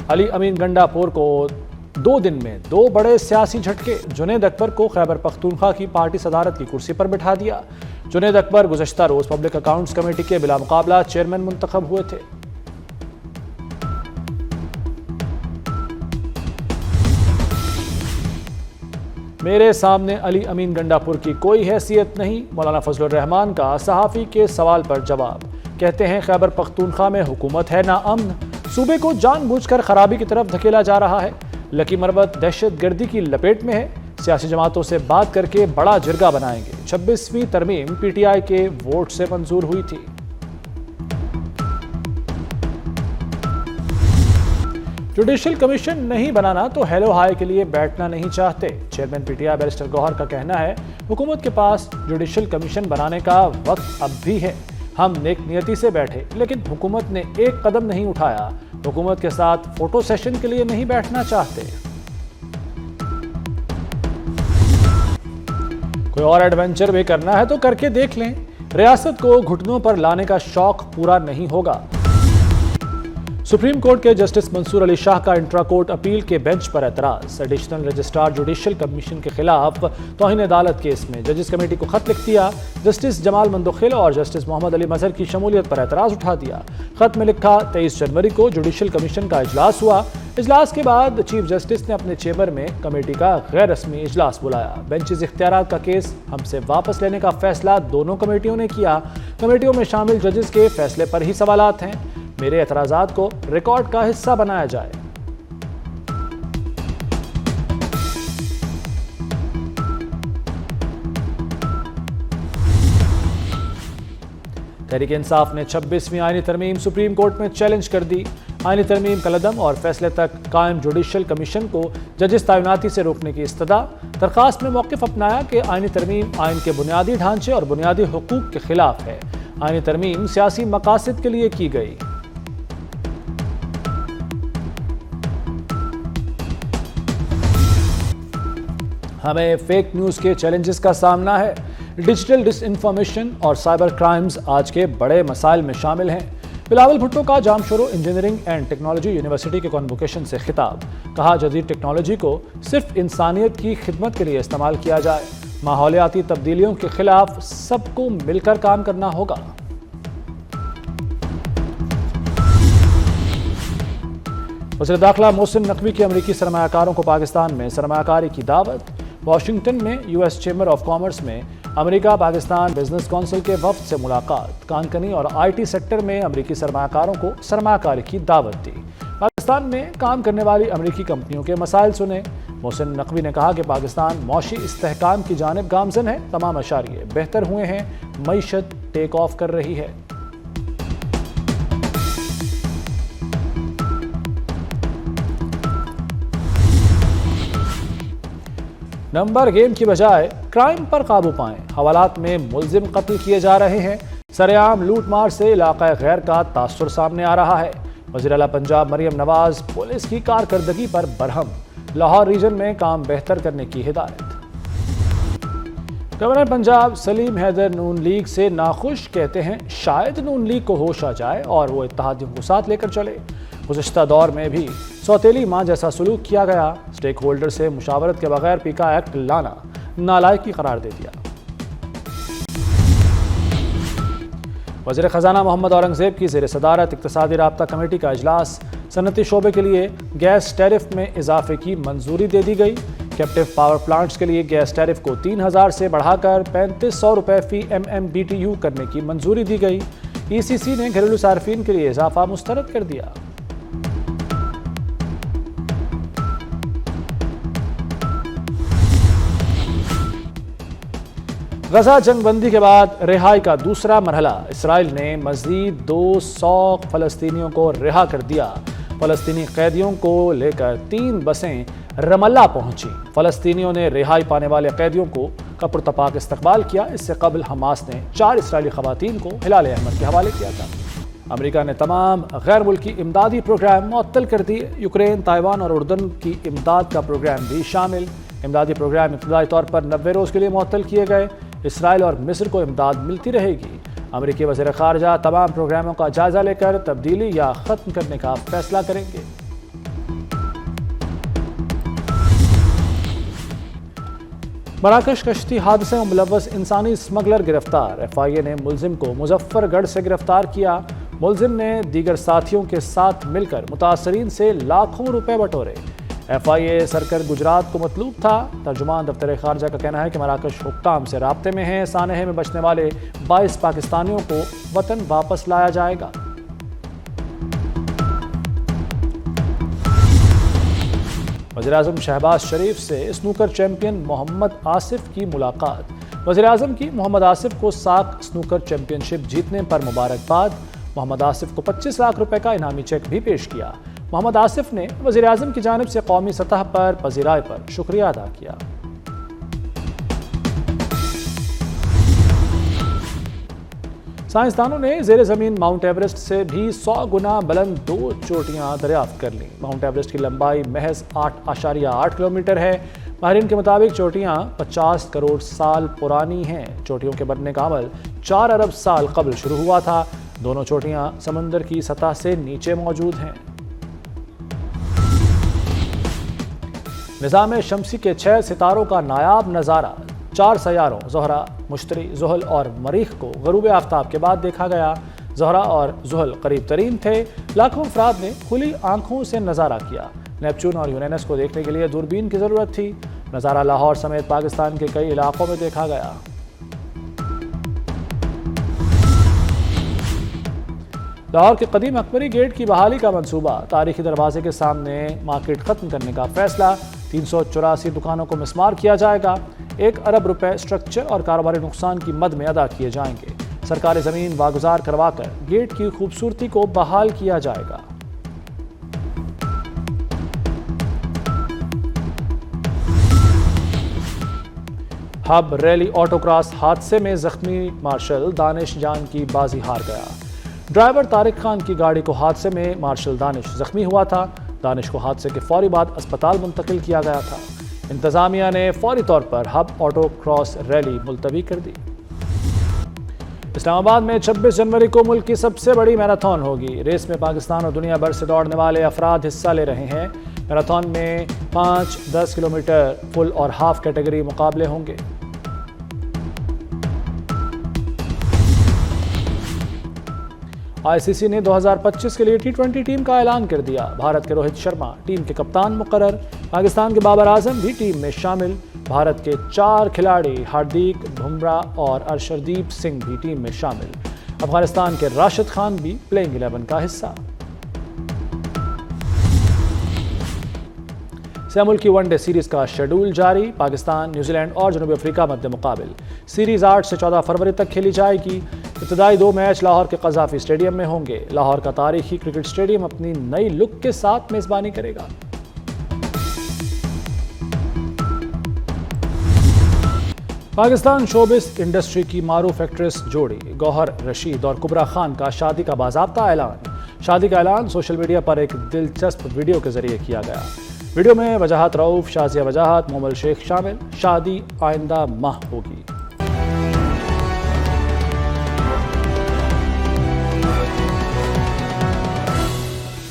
علی امین گنڈاپور کو 2 دن میں 2 بڑے سیاسی جھٹکے۔ جنید اکبر کو خیبر پختونخوا کی پارٹی صدارت کی کرسی پر بٹھا دیا۔ جنید اکبر گزشتہ روز پبلک اکاؤنٹس کمیٹی کے بلا مقابلہ چیئرمین منتخب ہوئے تھے۔ میرے سامنے علی امین گنڈاپور کی کوئی حیثیت نہیں، مولانا فضل الرحمان کا صحافی کے سوال پر جواب۔ کہتے ہیں خیبر پختونخوا میں حکومت ہے نا امن، صوبے کو جان بوجھ کر خرابی کی طرف دھکیلا جا رہا ہے۔ لکی مربت دہشت گردی کی لپیٹ میں ہے، سیاسی جماعتوں سے بات کر کے بڑا جرگہ بنائیں گے۔ 26ویں ترمیم پی ٹی آئی کے ووٹ سے منظور ہوئی تھی۔ جوڈیشل کمیشن نہیں بنانا تو ہیلو ہائی کے لیے بیٹھنا نہیں چاہتے۔ چیئرمین پی ٹی آئی بیرسٹر گوہر کا کہنا ہے، حکومت کے پاس جوڈیشل کمیشن بنانے کا وقت اب بھی ہے۔ ہم نیک نیتی سے بیٹھے لیکن حکومت نے ایک قدم نہیں اٹھایا۔ حکومت کے ساتھ فوٹو سیشن کے لیے نہیں بیٹھنا چاہتے۔ کوئی اور ایڈونچر بھی کرنا ہے تو کر کے دیکھ لیں، ریاست کو گھٹنوں پر لانے کا شوق پورا نہیں ہوگا۔ سپریم کورٹ کے جسٹس منصور علی شاہ کا انٹرا کورٹ اپیل کے بینچ پر اعتراض۔ ایڈیشنل رجسٹرار جوڈیشل کمیشن کے خلاف توہین عدالت کیس میں ججز کمیٹی کو خط لکھ دیا۔ جسٹس جمال مندوخیل اور جسٹس محمد علی مظہر کی شمولیت پر اعتراض اٹھا دیا۔ خط میں لکھا، 23 جنوری کو جوڈیشل کمیشن کا اجلاس ہوا۔ اجلاس کے بعد چیف جسٹس نے اپنے چیمبر میں کمیٹی کا غیر رسمی اجلاس بلایا۔ بینچز اختیارات کا کیس ہم سے واپس لینے کا فیصلہ دونوں کمیٹیوں نے کیا۔ کمیٹیوں میں شامل ججز کے فیصلے پر ہی سوالات ہیں۔ میرے اعتراضات کو ریکارڈ کا حصہ بنایا جائے۔ تحریک انصاف نے 26ویں آئینی ترمیم سپریم کورٹ میں چیلنج کر دی۔ آئینی ترمیم کالعدم اور فیصلے تک قائم جوڈیشل کمیشن کو ججز تعیناتی سے روکنے کی استدعا۔ درخواست میں موقف اپنایا کہ آئینی ترمیم آئین کے بنیادی ڈھانچے اور بنیادی حقوق کے خلاف ہے۔ آئینی ترمیم سیاسی مقاصد کے لیے کی گئی۔ ہمیں فیک نیوز کے چیلنجز کا سامنا ہے۔ ڈیجیٹل ڈس انفارمیشن اور سائبر کرائمز آج کے بڑے مسائل میں شامل ہیں۔ بلاول بھٹو کا Jamshoro engineering and technology university کے کنووکیشن سے خطاب۔ کہا، جدید ٹیکنالوجی کو صرف انسانیت کی خدمت کے لیے استعمال کیا جائے۔ ماحولیاتی تبدیلیوں کے خلاف سب کو مل کر کام کرنا ہوگا۔ وزیر داخلہ محسن نقوی کی امریکی سرمایہ کاروں کو پاکستان میں سرمایہ کاری کی دعوت۔ واشنگٹن میں U S chamber of commerce میں امریکہ پاکستان بزنس کونسل کے وفد سے ملاقات۔ کان کنی اور آئی ٹی سیکٹر میں امریکی سرمایہ کاروں کو سرمایہ کاری کی دعوت دی۔ پاکستان میں کام کرنے والی امریکی کمپنیوں کے مسائل سنے۔ محسن نقوی نے کہا کہ پاکستان معاشی استحکام کی جانب گامزن ہے، تمام اشاریے بہتر ہوئے ہیں، معیشت ٹیک آف کر رہی ہے۔ نمبر گیم کی بجائے کرائم پر قابو پائیں، حوالات میں ملزم قتل کیے جا رہے ہیں۔ سرعام لوٹ مار سے علاقہ غیر کا تاثر سامنے آ رہا ہے۔ وزیر اعلیٰ پنجاب مریم نواز پولیس کی کارکردگی پر برہم، لاہور ریجن میں کام بہتر کرنے کی ہدایت۔ گورنر پنجاب سلیم حیدر نون لیگ سے ناخوش، کہتے ہیں شاید نون لیگ کو ہوش آ جائے اور وہ اتحادیوں کو ساتھ لے کر چلے۔ گزشتہ دور میں بھی سوتیلی ماں جیسا سلوک کیا گیا۔ سٹیک ہولڈر سے مشاورت کے بغیر پیکا ایکٹ لانا نالائقی قرار دے دیا۔ وزیر خزانہ محمد اورنگزیب کی زیر صدارت اقتصادی رابطہ کمیٹی کا اجلاس۔ صنعتی شعبے کے لیے گیس ٹیرف میں اضافے کی منظوری دے دی گئی۔ کیپٹیو پاور پلانٹس کے لیے گیس ٹیرف کو 3000 سے بڑھا کر 3500 روپے فی MMBTU کرنے کی منظوری دی گئی۔ ECC نے گھریلو صارفین کے لیے اضافہ مسترد کر دیا۔ غزہ جنگ بندی کے بعد رہائی کا دوسرا مرحلہ۔ اسرائیل نے مزید 200 فلسطینیوں کو رہا کر دیا۔ فلسطینی قیدیوں کو لے کر 3 بسیں رمالہ پہنچی۔ فلسطینیوں نے رہائی پانے والے قیدیوں کا پرتپاک استقبال کیا۔ اس سے قبل حماس نے 4 اسرائیلی خواتین کو ہلال احمر کے حوالے کیا تھا۔ امریکہ نے تمام غیر ملکی امدادی پروگرام معطل کر دیے۔ یوکرین، تائیوان اور اردن کی امداد کا پروگرام بھی شامل۔ امدادی پروگرام ابتدائی طور پر 90 روز کے لیے معطل کیے گئے۔ اسرائیل اور مصر کو امداد ملتی رہے گی۔ امریکی وزیر خارجہ تمام پروگراموں کا جائزہ لے کر تبدیلی یا ختم کرنے کا فیصلہ کریں گے۔ مراکش کشتی حادثے میں ملوث انسانی اسمگلر گرفتار، FIA نے ملزم کو مظفر گڑھ سے گرفتار کیا۔ ملزم نے دیگر ساتھیوں کے ساتھ مل کر متاثرین سے لاکھوں روپے بٹورے۔ FIA سرکر گجرات کو مطلوب تھا۔ ترجمان دفتر خارجہ کا کہنا ہے کہ مراکش حکام سے رابطے میں ہیں۔ سانحے میں بچنے والے 22 پاکستانیوں کو وطن واپس لایا جائے گا۔ وزیراعظم شہباز شریف سے اسنوکر چیمپئن محمد آصف کی ملاقات۔ وزیراعظم کی محمد آصف کو ساک اسنوکر چیمپئن شپ جیتنے پر مبارکباد۔ محمد آصف کو 25 لاکھ روپے کا انعامی چیک بھی پیش کیا۔ محمد آصف نے وزیراعظم کی جانب سے قومی سطح پر پذیرائی پر شکریہ ادا کیا۔ سائنسدانوں نے زیر زمین ماؤنٹ ایورسٹ سے بھی 100 گنا بلند 2 چوٹیاں دریافت کر لیں۔ ماؤنٹ ایورسٹ کی لمبائی محض 8.8 کلومیٹر ہے۔ ماہرین کے مطابق چوٹیاں 50 کروڑ سال پرانی ہیں۔ چوٹیوں کے بننے کا عمل 4 ارب سال قبل شروع ہوا تھا۔ دونوں چوٹیاں سمندر کی سطح سے نیچے موجود ہیں۔ نظام شمسی کے 6 ستاروں کا نایاب نظارہ 4 سیاروں زہرہ، مشتری، زحل اور مریخ کو غروب آفتاب کے بعد دیکھا گیا۔ زہرہ اور زحل قریب ترین تھے۔ لاکھوں افراد نے کھلی آنکھوں سے نظارہ کیا۔ نیپچون اور یورینس کو دیکھنے کے لیے دوربین کی ضرورت تھی۔ نظارہ لاہور سمیت پاکستان کے کئی علاقوں میں دیکھا گیا۔ لاہور کے قدیم اکبری گیٹ کی بحالی کا منصوبہ، تاریخی دروازے کے سامنے مارکیٹ ختم کرنے کا فیصلہ، 384 دکانوں کو مسمار کیا جائے گا، 1 ارب روپے اسٹرکچر اور کاروباری نقصان کی مد میں ادا کیے جائیں گے۔ سرکاری زمین واگزار کروا کر گیٹ کی خوبصورتی کو بحال کیا جائے گا۔ ہب ریلی آٹو کراس حادثے میں زخمی مارشل دانش جان کی بازی ہار گیا۔ ڈرائیور طارق خان کی گاڑی کو حادثے میں مارشل دانش زخمی ہوا تھا۔ دانش کو حادثے کے فوری بعد اسپتال منتقل کیا گیا تھا۔ انتظامیہ نے فوری طور پر ہب آٹو کراس ریلی ملتوی کر دی۔ اسلام آباد میں 26 جنوری کو ملک کی سب سے بڑی میراتھن ہوگی۔ ریس میں پاکستان اور دنیا بھر سے دوڑنے والے افراد حصہ لے رہے ہیں۔ میراتھن میں 5، 10 کلومیٹر فل اور ہاف کیٹیگری مقابلے ہوں گے۔ ICC نے 2025 کے لیے T20 ٹیم کا اعلان کر دیا۔ بھارت کے روہت شرما ٹیم کے کپتان مقرر۔ پاکستان کے بابر اعظم بھی ٹیم میں شامل۔ بھارت کے 4 کھلاڑی ہاردک، بمراہ اور ارشدیپ سنگھ بھی ٹیم میں شامل۔ افغانستان کے راشد خان بھی پلینگ 11 کا حصہ۔ سہ ملکی ون ڈے سیریز کا شیڈول جاری۔ پاکستان، نیوزی لینڈ اور جنوبی افریقہ مد مقابل۔ سیریز 8 سے 14 فروری تک کھیلی جائے گی۔ ابتدائی 2 میچ لاہور کے قذافی اسٹیڈیم میں ہوں گے۔ لاہور کا تاریخی کرکٹ اسٹیڈیم اپنی نئی لک کے ساتھ میزبانی کرے گا۔ پاکستان شوبز انڈسٹری کی معروف ایکٹریس جوڑی گوہر رشید اور کبرا خان کا شادی کا باضابطہ اعلان۔ شادی کا اعلان سوشل میڈیا پر ایک دلچسپ ویڈیو کے ذریعے کیا گیا۔ ویڈیو میں وجاہت رؤف، شازیہ وجاہت، مومل شیخ شامل۔ شادی آئندہ ماہ ہوگی۔